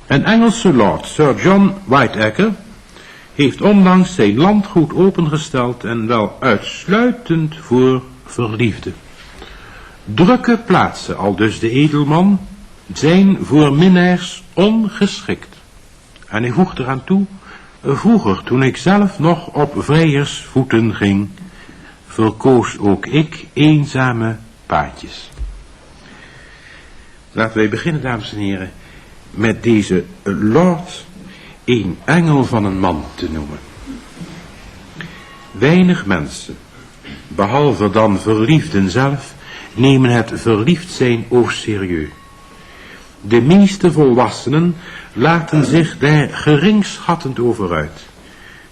Een Engelse lord, Sir John Whiteacre, heeft onlangs zijn landgoed opengesteld en wel uitsluitend voor verliefden. Drukke plaatsen, aldus de edelman, zijn voor minnaars ongeschikt. En hij voegt eraan toe, vroeger toen ik zelf nog op vrijersvoeten ging, verkoos ook ik eenzame paadjes. Laten wij beginnen, dames en heren, met deze lord een engel van een man te noemen. Weinig mensen, behalve dan verliefden zelf, nemen het verliefd zijn au serieus. De meeste volwassenen laten zich daar geringschattend over uit,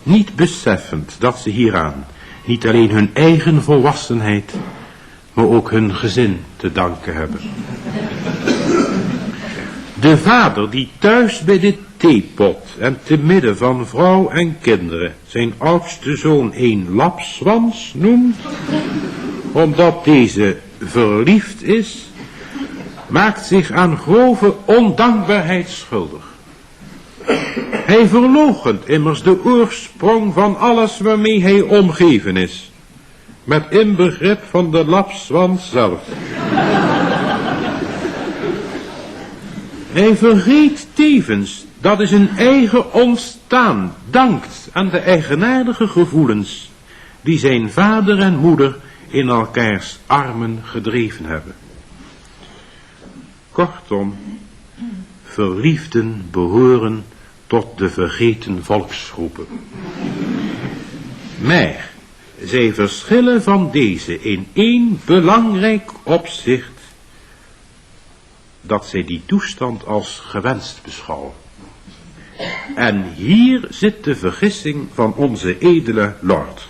niet beseffend dat ze hieraan niet alleen hun eigen volwassenheid, maar ook hun gezin te danken hebben. De vader die thuis bij de theepot en te midden van vrouw en kinderen zijn oudste zoon een lapswans noemt, omdat deze verliefd is, maakt zich aan grove ondankbaarheid schuldig. Hij verloochent immers de oorsprong van alles waarmee hij omgeven is, met inbegrip van de lapswans zelf. Hij vergeet tevens dat hij zijn eigen ontstaan dankt aan de eigenaardige gevoelens die zijn vader en moeder in elkaars armen gedreven hebben. Kortom, verliefden behoren tot de vergeten volksgroepen. Maar zij verschillen van deze in één belangrijk opzicht, dat zij die toestand als gewenst beschouwen. En hier zit de vergissing van onze edele lord.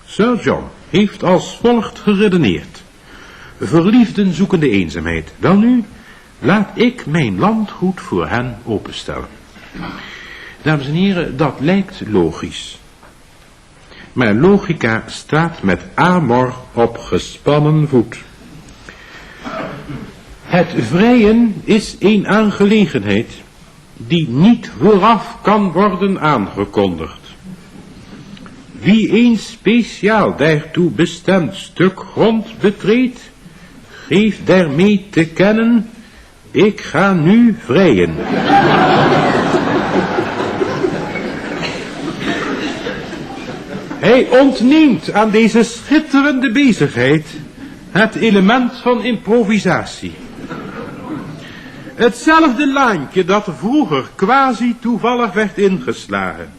Sir John heeft als volgt geredeneerd: verliefden zoeken de eenzaamheid. Welnu, laat ik mijn landgoed voor hen openstellen. Dames en heren, dat lijkt logisch. Maar logica staat met amor op gespannen voet. Het vrijen is een aangelegenheid die niet vooraf kan worden aangekondigd. Wie een speciaal daartoe bestemd stuk grond betreedt, geeft daarmee te kennen: ik ga nu vrijen. Hij ontneemt aan deze schitterende bezigheid het element van improvisatie. Hetzelfde laantje dat vroeger quasi toevallig werd ingeslagen.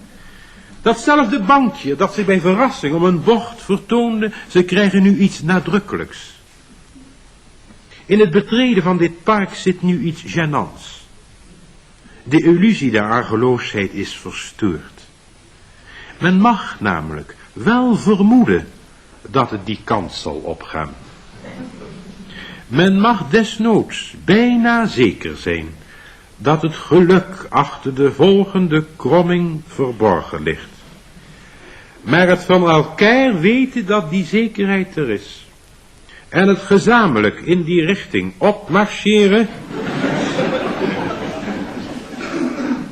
Datzelfde bankje dat zich bij verrassing om een bocht vertoonde, ze krijgen nu iets nadrukkelijks. In het betreden van dit park zit nu iets gênants. De illusie der argeloosheid is verstoord. Men mag namelijk wel vermoeden dat het die kant zal opgaan. Men mag desnoods bijna zeker zijn dat het geluk achter de volgende kromming verborgen ligt. Maar het van elkaar weten dat die zekerheid er is, en het gezamenlijk in die richting opmarcheren,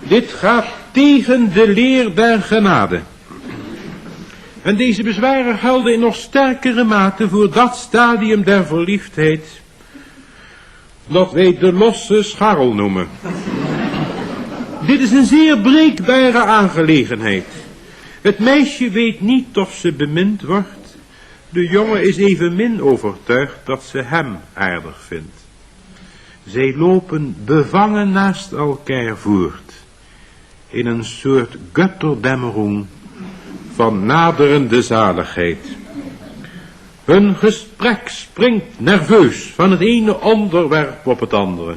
dit gaat tegen de leer der genade. En deze bezwaren gelden in nog sterkere mate voor dat stadium der verliefdheid dat wij de losse scharrel noemen. Dit is een zeer breekbare aangelegenheid. Het meisje weet niet of ze bemind wordt. De jongen is evenmin overtuigd dat ze hem aardig vindt. Zij lopen bevangen naast elkaar voort, in een soort götterdämmerung van naderende zaligheid. Hun gesprek springt nerveus van het ene onderwerp op het andere,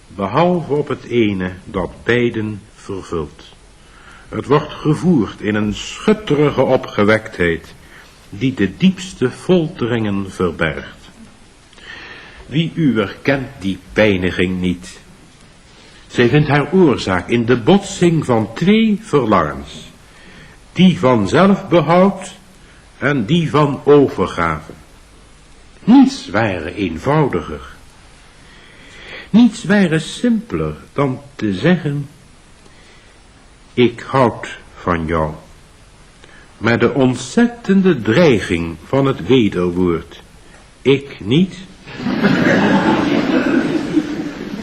behalve op het ene dat beiden vervult. Het wordt gevoerd in een schutterige opgewektheid, die de diepste folteringen verbergt. Wie uwer kent die pijniging niet? Zij vindt haar oorzaak in de botsing van twee verlangens, die van zelfbehoud en die van overgave. Niets ware eenvoudiger. Niets ware simpeler dan te zeggen: ik houd van jou. Maar de ontzettende dreiging van het wederwoord, ik niet,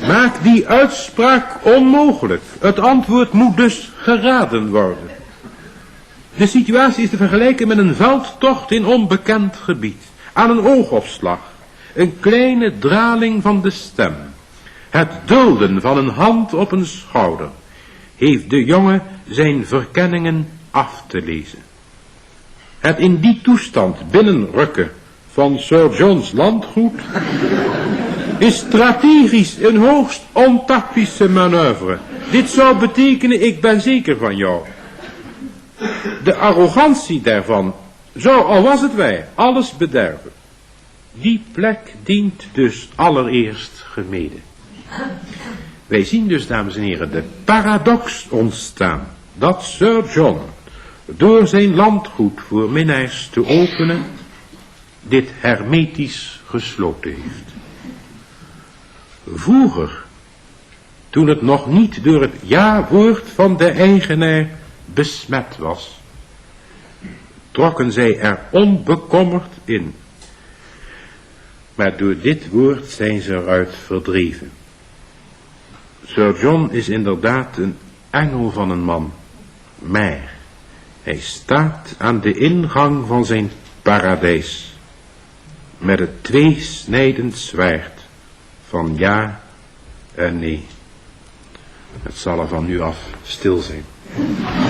maakt die uitspraak onmogelijk. Het antwoord moet dus geraden worden. De situatie is te vergelijken met een veldtocht in onbekend gebied. Aan een oogopslag, een kleine draling van de stem, het dulden van een hand op een schouder, heeft de jongen zijn verkenningen af te lezen. Het in die toestand binnenrukken van Sir John's landgoed is strategisch een hoogst ontactische manoeuvre. Dit zou betekenen: ik ben zeker van jou. De arrogantie daarvan zou, al was het wij, alles bederven. Die plek dient dus allereerst gemeden. Wij zien dus, dames en heren, de paradox ontstaan dat Sir John door zijn landgoed voor minnaars te openen dit hermetisch gesloten heeft. Vroeger, toen het nog niet door het ja-woord van de eigenaar besmet was, trokken zij er onbekommerd in. Maar door dit woord zijn ze eruit verdreven. Sir John is inderdaad een engel van een man, maar hij staat aan de ingang van zijn paradijs met het tweesnijdend zwaard van ja en nee. Het zal er van nu af stil zijn.